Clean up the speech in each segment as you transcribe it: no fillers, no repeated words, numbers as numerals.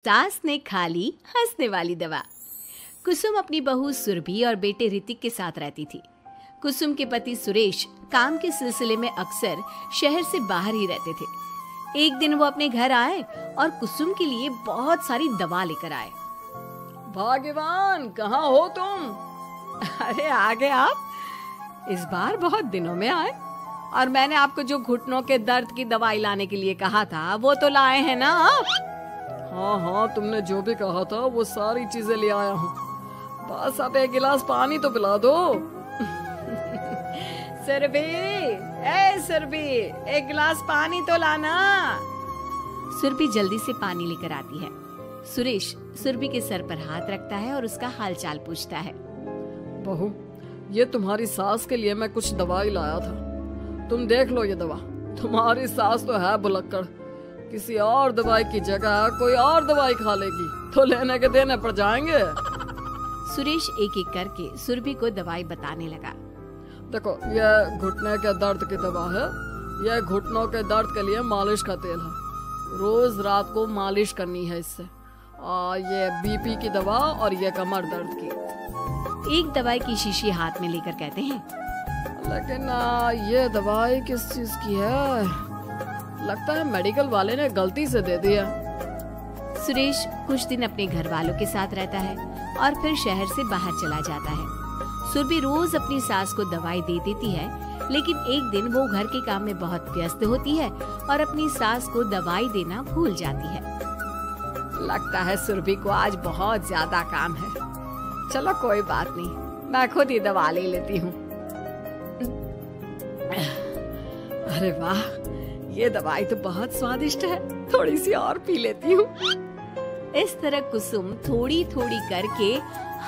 सास ने खा ली हंसने वाली दवा। कुसुम अपनी बहू सुरभि और बेटे ऋतिक के साथ रहती थी। कुसुम के पति सुरेश काम के सिलसिले में अक्सर शहर से बाहर ही रहते थे। एक दिन वो अपने घर आए और कुसुम के लिए बहुत सारी दवा लेकर आए। भाग्यवान, कहाँ हो तुम? अरे आ गए आप। इस बार बहुत दिनों में आए और मैंने आपको जो घुटनों के दर्द की दवाई लाने के लिए कहा था वो तो लाए हैं ना आप? हाँ, तुमने जो भी कहा था वो सारी चीजें ले आया हूँ। बस अब एक गिलास पानी तो पिला दो। सुरभि, एक गिलास पानी तो लाना। सुरभि जल्दी से पानी लेकर आती है। सुरेश सुरभि के सर पर हाथ रखता है और उसका हालचाल पूछता है। बहू, ये तुम्हारी सास के लिए मैं कुछ दवाई लाया था, तुम देख लो ये दवा। तुम्हारी सास तो है भुलक्कड़, किसी और दवाई की जगह कोई और दवाई खा लेगी तो लेने के देने पड़ जाएंगे। सुरेश एक एक करके सुरभि को दवाई बताने लगा। देखो, ये घुटने के दर्द की दवा है। ये घुटनों के दर्द के लिए मालिश का तेल है, रोज रात को मालिश करनी है इससे। ये बीपी की दवा और ये कमर दर्द की। एक दवाई की शीशी हाथ में लेकर कहते हैं, लेकिन ये दवाई किस चीज की है? लगता है मेडिकल वाले ने गलती से दे दिया। सुरेश कुछ दिन अपने घर वालों के साथ रहता है और फिर शहर से बाहर चला जाता है। सुरभि रोज अपनी सास को दवाई दे देती है, लेकिन एक दिन वो घर के काम में बहुत व्यस्त होती है और अपनी सास को दवाई देना भूल जाती है। लगता है सुरभि को आज बहुत ज्यादा काम है। चलो कोई बात नहीं, मैं खुद ही दवा ले लेती हूँ। अरे वाह, ये दवाई तो बहुत स्वादिष्ट है, थोड़ी सी और पी लेती हूँ। इस तरह कुसुम थोड़ी थोड़ी करके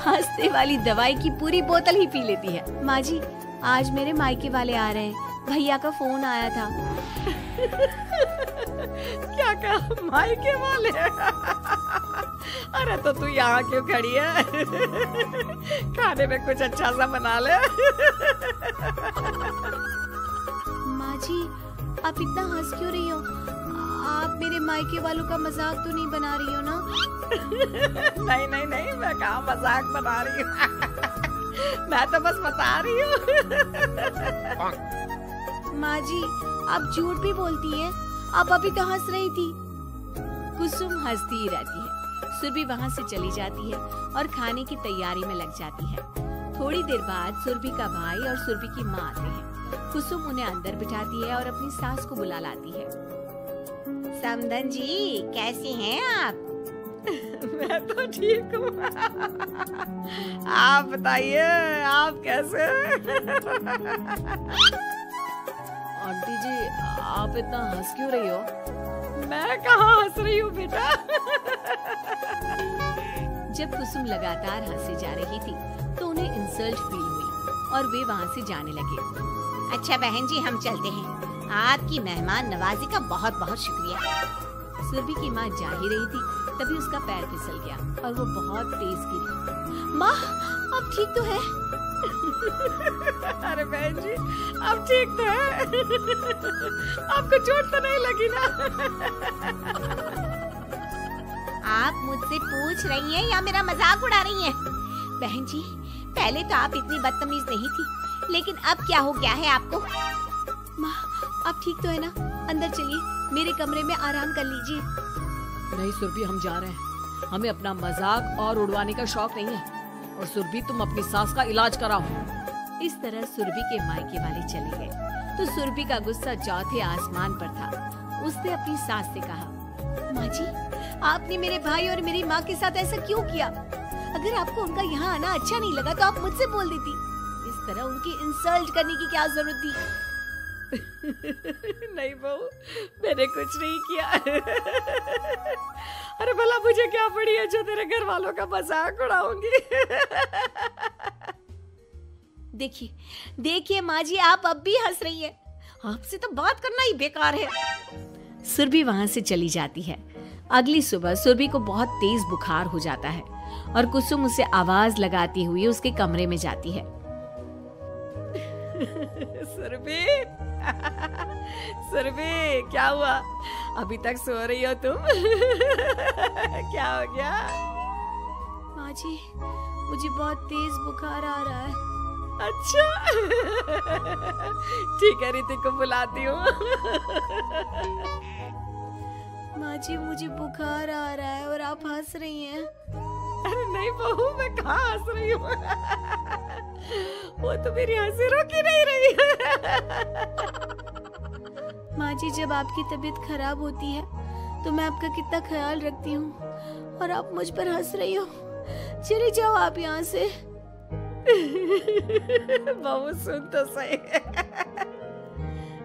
हंसने वाली दवाई की पूरी बोतल ही पी लेती है। माँ जी, आज मेरे मायके वाले आ रहे हैं, भैया का फोन आया था। क्या कहा, मायके वाले? अरे तो तू यहाँ क्यों खड़ी है? खाने में कुछ अच्छा सा बना ले। माँ जी, आप इतना हंस क्यों रही हो? आप मेरे मायके वालों का मजाक तो नहीं बना रही हो ना? नहीं, मैं कहाँ मजाक बना रही हूँ। मैं तो बस बता रही हूँ। माँ जी, आप झूठ भी बोलती हैं। आप अभी तो हंस रही थी। कुसुम हंसती ही रहती है। सुरभि वहाँ से चली जाती है और खाने की तैयारी में लग जाती है। थोड़ी देर बाद सुरभि का भाई और सुरभि की माँ आते हैं। कुसुम उन्हें अंदर बिठाती है और अपनी सास को बुला लाती है। समधन जी, कैसी हैं आप? मैं तो ठीक हूँ। आप बताइए, आप कैसे? आंटी जी, आप इतना हंस क्यों रही हो? मैं कहाँ हंस रही हूँ बेटा। जब कुसुम लगातार हंसे जा रही थी तो उन्हें इंसल्ट फील हुई और वे वहाँ से जाने लगे। अच्छा बहन जी, हम चलते हैं। आपकी मेहमान नवाजी का बहुत बहुत शुक्रिया। सुरभि की माँ जा ही रही थी, तभी उसका पैर फिसल गया और वो बहुत तेज गिरी। माँ, अब ठीक तो है? अरे बहन जी, अब ठीक तो है। आपको चोट तो नहीं लगी ना? आप मुझसे पूछ रही हैं या मेरा मजाक उड़ा रही हैं? बहन जी, पहले तो आप इतनी बदतमीज नहीं थी, लेकिन अब क्या हो गया है आपको? माँ, आप ठीक तो है ना? अंदर चलिए, मेरे कमरे में आराम कर लीजिए। नहीं सुरभि, हम जा रहे हैं। हमें अपना मजाक और उड़वाने का शौक नहीं है। और सुरभि, तुम अपनी सास का इलाज कराओ। इस तरह सुरभि के मायके वाले चले गए तो सुरभि का गुस्सा चौथे आसमान पर था। उसने अपनी सास से कहा, माँ जी, आपने मेरे भाई और मेरी माँ के साथ ऐसा क्यों किया? अगर आपको उनका यहाँ आना अच्छा नहीं लगा तो आप मुझसे बोल देती। इस तरह उनकी इंसल्ट करने की क्या जरूरत थी? नहीं बहू, मैंने कुछ नहीं किया। अरे भला मुझे क्या पड़ी है जो तेरे घर वालों का मजाक उड़ाऊंगी? देखिए माँ जी, आप अब भी हंस रही हैं। आपसे तो बात करना ही बेकार है। सुरभि वहां से चली जाती है। अगली सुबह सुरभि को बहुत तेज बुखार हो जाता है और कुसुम उसे आवाज लगाती हुई उसके कमरे में जाती है। सुरभि, सुरभि, क्या हुआ? अभी तक सो रही हो तुम? क्या हो गया? माँ जी, मुझे बहुत तेज बुखार आ रहा है। अच्छा। ठीक है, ऋतिक को बुलाती हूँ। माँ जी, मुझे बुखार आ रहा है और आप हंस रही हैं। अरे नहीं बहू, मैं कहाँ हंस रही हूँ? वो तो मेरी हंसी रोक ही नहीं रही है। माँ जी, जब आपकी तबीयत खराब होती है तो मैं आपका कितना ख्याल रखती हूँ और आप मुझ पर हंस रही हो। चले जाओ आप यहाँ से। बहू सुन तो सही।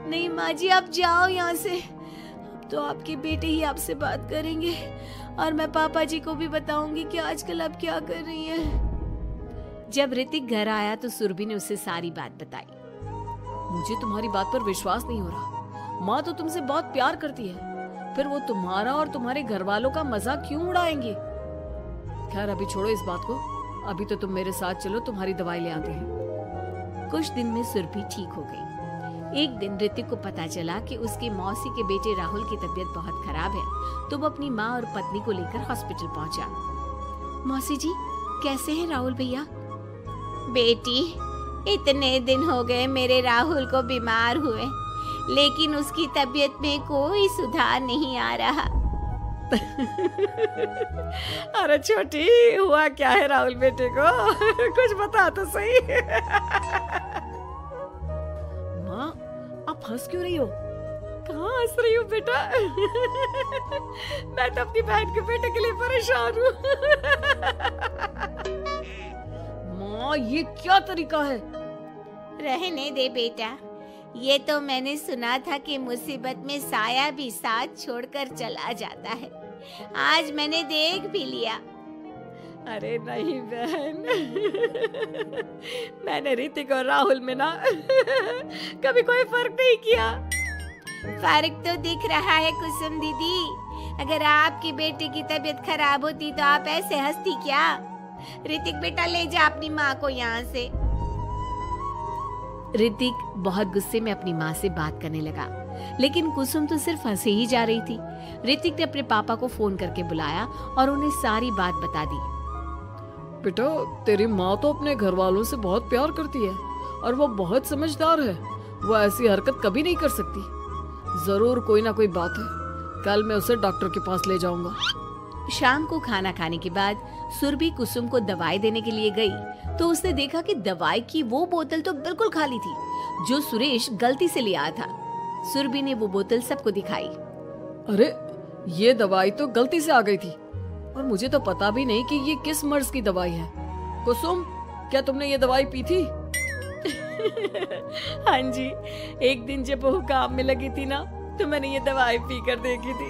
नहीं माँ जी, आप जाओ यहाँ से। अब तो आपके बेटे ही आपसे बात करेंगे और मैं पापा जी को भी बताऊंगी कि आजकल आप क्या कर रही हैं। जब ऋतिक घर आया तो सुरभि ने उसे सारी बात बताई। मुझे तुम्हारी बात पर विश्वास नहीं हो रहा। माँ तो तुमसे बहुत प्यार करती है, फिर वो तुम्हारा और तुम्हारे घर वालों का मजाक क्यों उड़ाएंगे? खैर अभी छोड़ो इस बात को, अभी तो तुम मेरे साथ चलो, तुम्हारी दवाई ले आते हैं। कुछ दिन में सुरभि ठीक हो गई। एक दिन ऋतिक को पता चला कि उसकी मौसी के बेटे राहुल की तबीयत बहुत खराब है, तो वो अपनी माँ और पत्नी को लेकर हॉस्पिटल पहुंचा। मौसी जी, कैसे हैं राहुल भैया? बेटी, इतने दिन हो गए मेरे राहुल को बीमार हुए, लेकिन उसकी तबीयत में कोई सुधार नहीं आ रहा। अरे छोटी, हुआ क्या है राहुल बेटे को? कुछ बता तो सही। माँ, आप हंस क्यों रही हो? कहाँ हंस रही हूँ बेटा? मैं तो अपनी बहन के बेटे के लिए परेशान हूँ। माँ, ये क्या तरीका है? रहने दे बेटा, ये तो मैंने सुना था कि मुसीबत में साया भी साथ छोड़कर चला जाता है। आज मैंने देख भी लिया। अरे नहीं बहन, मैंने ऋतिक और राहुल में ना कभी कोई फर्क नहीं किया। फर्क तो दिख रहा है कुसुम दीदी। अगर आपकी बेटे की तबीयत खराब होती तो आप ऐसे हंसती क्या? ऋतिक बेटा, ले जा अपनी माँ को यहाँ से। ऋतिक बहुत गुस्से में अपनी माँ से बात करने लगा, लेकिन कुसुम तो सिर्फ हंसे ही जा रही थी। ऋतिक ने अपने पापा को फोन करके बुलाया और उन्हें सारी बात बता दी। बेटा, तेरी माँ तो अपने घर वालों से बहुत प्यार करती है और वो बहुत समझदार है। वो ऐसी हरकत कभी नहीं कर सकती। जरूर कोई ना कोई बात है। कल मैं उसे डॉक्टर के पास ले जाऊंगा। शाम को खाना खाने के बाद सुरभि कुसुम को दवाई देने के लिए गई तो उसने देखा कि दवाई की वो बोतल तो बिल्कुल खाली थी जो सुरेश गलती से ले आया था। सुरभि ने वो बोतल सबको दिखाई। अरे, ये दवाई तो गलती से आ गई थी और मुझे तो पता भी नहीं कि ये किस मर्ज की दवाई है। कुसुम, क्या तुमने ये दवाई पी थी? हाँ जी, एक दिन जब वो काम में लगी थी ना तो मैंने ये दवाई पी कर देखी थी।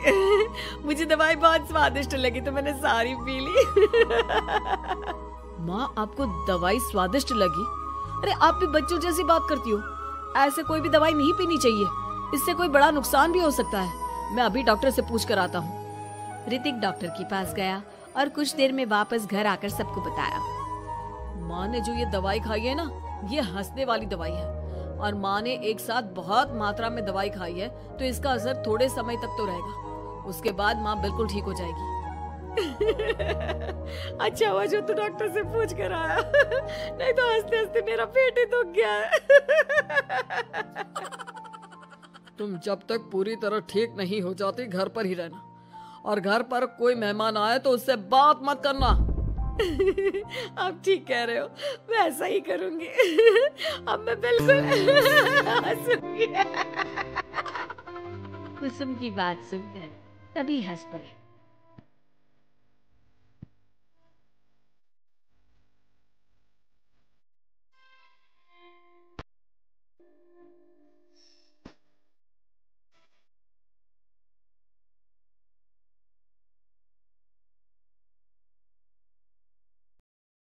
मुझे दवाई बहुत स्वादिष्ट लगी तो मैंने सारी पी ली। माँ, आपको दवाई स्वादिष्ट लगी? अरे आप भी बच्चों जैसी बात करती हो। ऐसे कोई भी दवाई नहीं पीनी चाहिए, इससे कोई बड़ा नुकसान भी हो सकता है। मैं अभी डॉक्टर से पूछ कर आता हूँ। ऋतिक डॉक्टर के पास गया और कुछ देर में वापस घर आकर सबको बताया। माँ ने जो ये दवाई खाई है ना, ये हंसने वाली दवाई है और माँ ने एक साथ बहुत मात्रा में दवाई खाई है, तो इसका असर थोड़े समय तक तो रहेगा। उसके बाद माँ बिल्कुल ठीक हो जाएगी। अच्छा हुआ जो तू डॉक्टर से पूछ कर आया, नहीं तो हंसते हंसते मेरा पेट ही दुख गया है। तुम जब तक पूरी तरह ठीक नहीं हो जाती घर पर ही रहना, और घर पर कोई मेहमान आए तो उससे बात मत करना। आप ठीक कह रहे हो, मैं ऐसा ही करूंगी। अब मैं बिल्कुल हंसूंगी। कुसुम की बात सुनकर तभी हंस पड़ी।